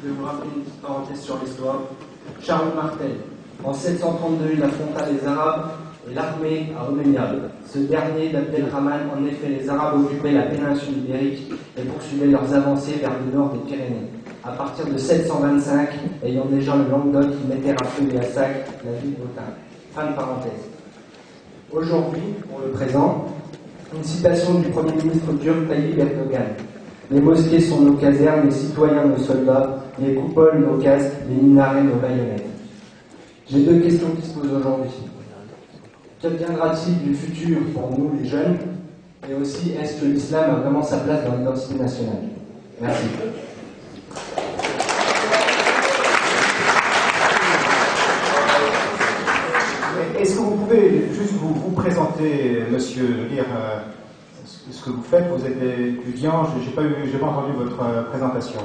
je vais vous rappeler une petite parenthèse sur l'histoire. Charles Martel, en 732, il affronta les Arabes et l'armée à Omeyyade. Ce dernier, d'Abdelrahman, en effet, les Arabes occupaient la péninsule ibérique et poursuivaient leurs avancées vers le nord des Pyrénées. À partir de 725, ayant déjà le Languedoc, ils mettèrent à feu et à sac la ville d'Autun. Fin de parenthèse. Aujourd'hui, pour le présent, une citation du Premier ministre turc Tayyip Erdogan. Les mosquées sont nos casernes, les citoyens nos soldats, les coupoles nos casques, les minarets nos baïonnettes. J'ai deux questions qui se posent aujourd'hui. Qu'adviendra-t-il du futur pour nous, les jeunes? Et aussi, est-ce que l'islam a vraiment sa place dans l'identité nationale? Merci. Est-ce que vous pouvez juste vous présenter, monsieur, lire ce que vous faites? Vous êtes étudiant, j'ai pas entendu votre présentation.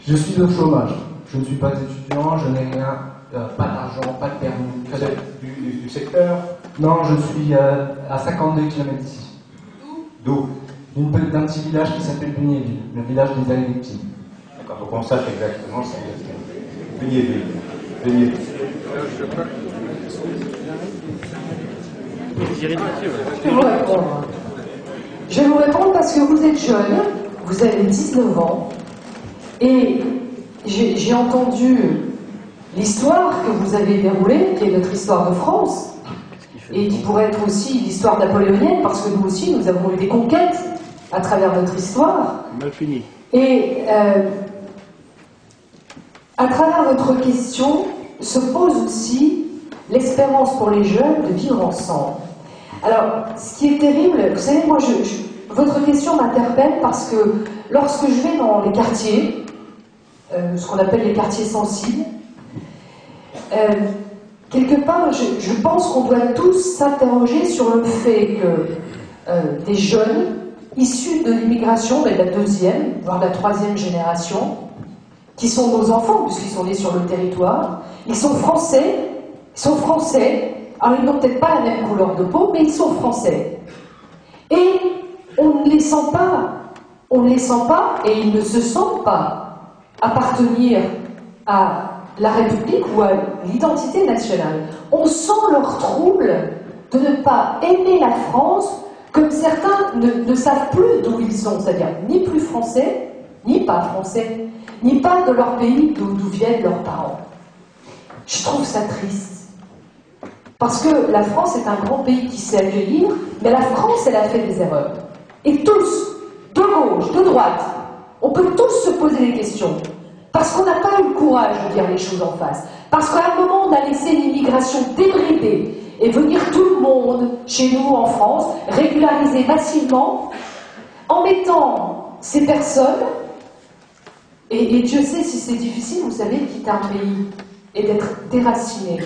Je suis au chômage. Je ne suis pas étudiant, je n'ai rien, pas d'argent, pas de permis. Vous êtes du secteur? Non, je suis à 52 km d'ici. D'où? D'un petit village qui s'appelle Bugneville, le village des Aléptis. D'accord, faut qu'on sache exactement c'est Bugneville. Bugneville. Je vais vous répondre parce que vous êtes jeune, vous avez 19 ans, et j'ai entendu l'histoire que vous avez déroulée, qui est notre histoire de France, et qui pourrait être aussi l'histoire napoléonienne, parce que nous aussi, nous avons eu des conquêtes à travers notre histoire. Mal fini. Et à travers votre question se pose aussi l'espérance pour les jeunes de vivre ensemble. Alors, ce qui est terrible, vous savez, moi, votre question m'interpelle parce que lorsque je vais dans les quartiers, ce qu'on appelle les quartiers sensibles, quelque part, je pense qu'on doit tous s'interroger sur le fait que des jeunes issus de l'immigration, de la deuxième, voire de la troisième génération, qui sont nos enfants, puisqu'ils sont nés sur le territoire, ils sont français, alors ils n'ont peut-être pas la même couleur de peau, mais ils sont français. Et on ne les sent pas, et ils ne se sentent pas appartenir à la République ou à l'identité nationale. On sent leur trouble de ne pas aimer la France, comme certains ne savent plus d'où ils sont, c'est-à-dire ni plus français, ni pas français, ni pas de leur pays d'où viennent leurs parents. Je trouve ça triste. Parce que la France est un grand pays qui sait accueillir, mais la France, elle a fait des erreurs. Et tous, de gauche, de droite, on peut tous se poser des questions. Parce qu'on n'a pas eu le courage de dire les choses en face. Parce qu'à un moment, on a laissé l'immigration débridée et venir tout le monde chez nous en France, régulariser massivement, en mettant ces personnes, et Dieu sait si c'est difficile, vous savez, de quitter un pays et d'être déraciné.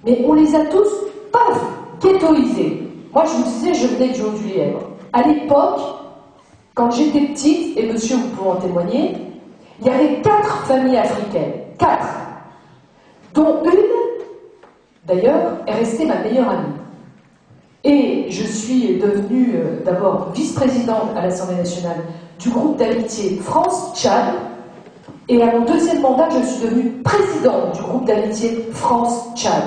Mais on les a tous, paf, ghettoisés. Moi, je vous disais, je venais du Haut-du-Lièvre. À l'époque, quand j'étais petite, et monsieur, vous pouvez en témoigner, il y avait 4 familles africaines. 4. Dont une, d'ailleurs, est restée ma meilleure amie. Et je suis devenue d'abord vice-présidente à l'Assemblée nationale du groupe d'amitié France-Tchad. Et à mon deuxième mandat, je suis devenue présidente du groupe d'amitié France-Tchad.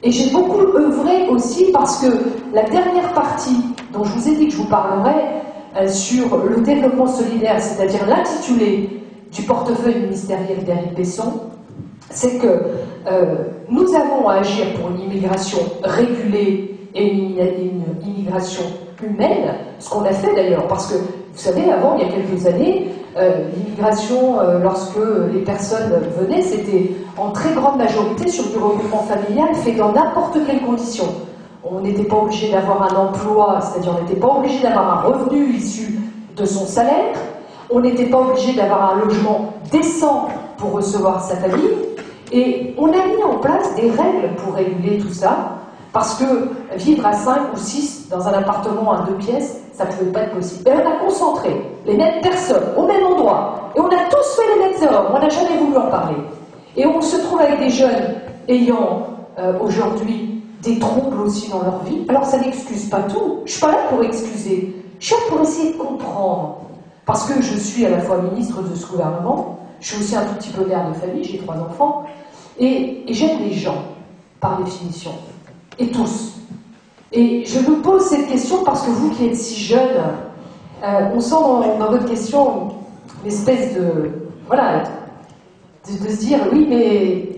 Et j'ai beaucoup œuvré aussi parce que la dernière partie dont je vous ai dit que je vous parlerai sur le développement solidaire, c'est-à-dire l'intitulé du portefeuille ministériel d'Éric Besson, c'est que nous avons à agir pour une immigration régulée et une immigration humaine, ce qu'on a fait d'ailleurs, parce que, vous savez, avant, il y a quelques années, l'immigration, lorsque les personnes venaient, c'était en très grande majorité sur du regroupement familial fait dans n'importe quelles conditions. On n'était pas obligé d'avoir un emploi, c'est-à-dire on n'était pas obligé d'avoir un revenu issu de son salaire, on n'était pas obligé d'avoir un logement décent pour recevoir sa famille, et on a mis en place des règles pour réguler tout ça, parce que vivre à 5 ou 6 dans un appartement à 2 pièces, ça ne pouvait pas être possible. Et on a concentré les mêmes personnes au même endroit. Et on a tous fait les mêmes erreurs. On n'a jamais voulu en parler. Et on se trouve avec des jeunes ayant aujourd'hui des troubles aussi dans leur vie. Alors ça n'excuse pas tout. Je ne suis pas là pour excuser. Je suis là pour essayer de comprendre. Parce que je suis à la fois ministre de ce gouvernement, Je suis aussi un tout petit peu mère de famille, j'ai 3 enfants, et j'aime les gens, par définition, et tous. Et je vous pose cette question parce que vous qui êtes si jeune, on sent dans votre question une espèce de... Voilà, de se dire, oui, mais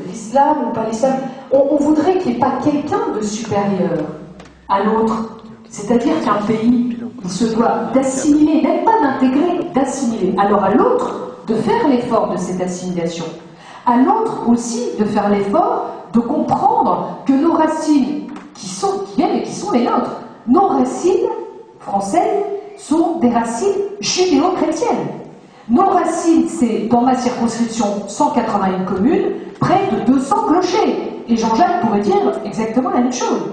l'islam ou pas l'islam, on voudrait qu'il n'y ait pas quelqu'un de supérieur à l'autre. C'est-à-dire qu'un pays, il se doit d'assimiler, même pas d'intégrer, d'assimiler. Alors à l'autre, de faire l'effort de cette assimilation. À l'autre aussi, de faire l'effort de comprendre que nos racines, qui viennent et qui sont les nôtres, nos racines françaises sont des racines judéo-chrétiennes. Nos racines, c'est, dans ma circonscription, 181 communes, près de 200 clochers. Et Jean-Jacques pourrait dire exactement la même chose.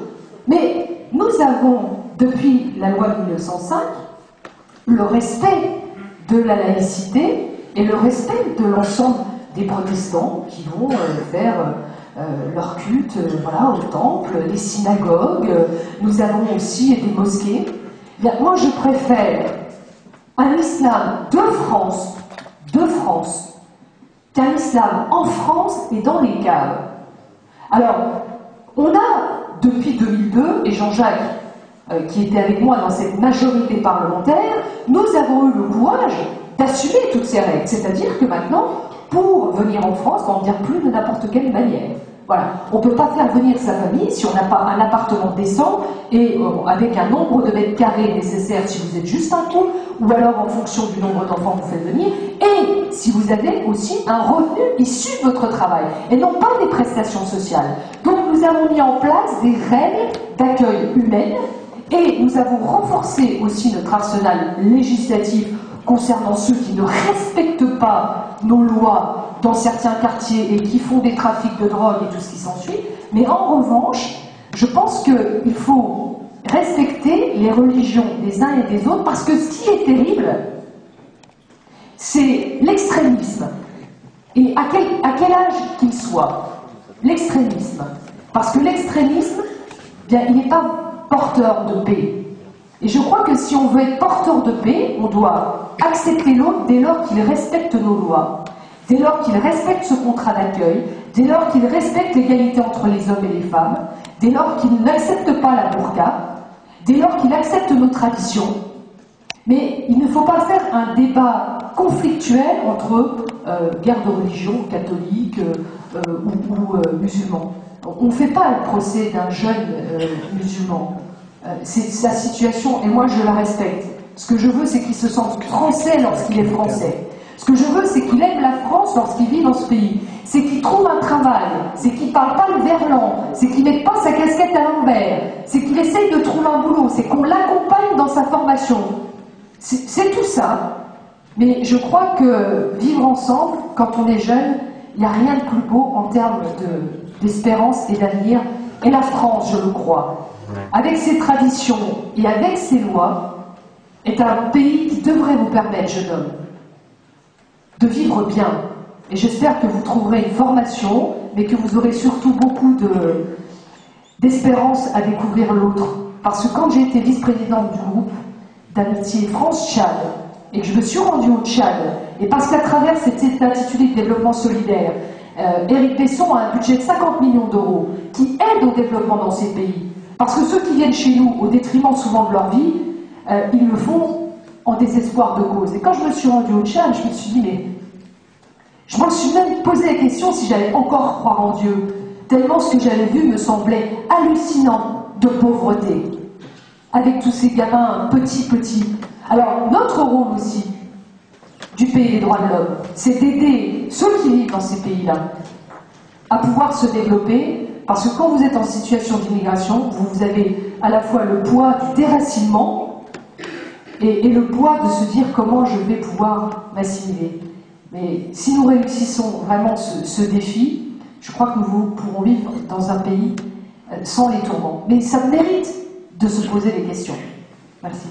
Mais nous avons, depuis la loi de 1905, le respect de la laïcité et le respect de l'ensemble des protestants qui vont faire leur culte voilà, au temple, les synagogues. Nous avons aussi des mosquées. Bien, moi, je préfère un islam de France, qu'un islam en France et dans les caves. Alors, on a, depuis 2002, et Jean-Jacques, qui était avec moi dans cette majorité parlementaire, nous avons eu le courage d'assumer toutes ces règles. C'est-à-dire que maintenant, pour venir en France, on ne vient plus de n'importe quelle manière. Voilà. On ne peut pas faire venir sa famille si on n'a pas un appartement décent et avec un nombre de mètres carrés nécessaire si vous êtes juste un couple, ou alors en fonction du nombre d'enfants que vous faites venir, et si vous avez aussi un revenu issu de votre travail, et non pas des prestations sociales. Donc nous avons mis en place des règles d'accueil humaines, et nous avons renforcé aussi notre arsenal législatif concernant ceux qui ne respectent pas nos lois dans certains quartiers et qui font des trafics de drogue et tout ce qui s'ensuit. Mais en revanche, je pense qu'il faut respecter les religions des uns et des autres parce que ce qui est terrible, c'est l'extrémisme. Et à quel âge qu'il soit, l'extrémisme. Parce que l'extrémisme, bien, il n'est pas porteur de paix. Et je crois que si on veut être porteur de paix, on doit accepter l'autre dès lors qu'il respecte nos lois, dès lors qu'il respecte ce contrat d'accueil, dès lors qu'il respecte l'égalité entre les hommes et les femmes, dès lors qu'il n'accepte pas la burqa, dès lors qu'il accepte nos traditions. Mais il ne faut pas faire un débat conflictuel entre guerre de religion, catholique ou musulman. On ne fait pas le procès d'un jeune musulman. C'est sa situation, et moi je la respecte. Ce que je veux, c'est qu'il se sente français lorsqu'il est français. Ce que je veux, c'est qu'il aime la France lorsqu'il vit dans ce pays. C'est qu'il trouve un travail, c'est qu'il ne parle pas le verlan, c'est qu'il ne mette pas sa casquette à l'envers, c'est qu'il essaye de trouver un boulot, c'est qu'on l'accompagne dans sa formation. C'est tout ça. Mais je crois que vivre ensemble, quand on est jeune, il n'y a rien de plus beau en termes d'espérance et d'avenir. Et la France, je le crois, avec ses traditions et avec ses lois, est un pays qui devrait vous permettre, jeune homme, de vivre bien. Et j'espère que vous trouverez une formation, mais que vous aurez surtout beaucoup d'espérance à découvrir l'autre. Parce que quand j'ai été vice-présidente du groupe d'amitié France-Tchad, et que je me suis rendue au Tchad, et parce qu'à travers cet intitulé de développement solidaire, Éric Besson a un budget de 50 millions d'euros qui aide au développement dans ces pays. Parce que ceux qui viennent chez nous, au détriment souvent de leur vie, ils le font en désespoir de cause. Et quand je me suis rendue au Tchad, je me suis dit, mais je me suis même posé la question si j'allais encore croire en Dieu, tellement ce que j'avais vu me semblait hallucinant de pauvreté, avec tous ces gamins petits. Alors, notre rôle aussi, du pays des droits de l'homme, c'est d'aider ceux qui vivent dans ces pays-là à pouvoir se développer, parce que quand vous êtes en situation d'immigration, vous avez à la fois le poids du déracinement et le poids de se dire comment je vais pouvoir m'assimiler. Mais si nous réussissons vraiment ce défi, je crois que nous pourrons vivre dans un pays sans les tourments. Mais ça mérite de se poser des questions. Merci.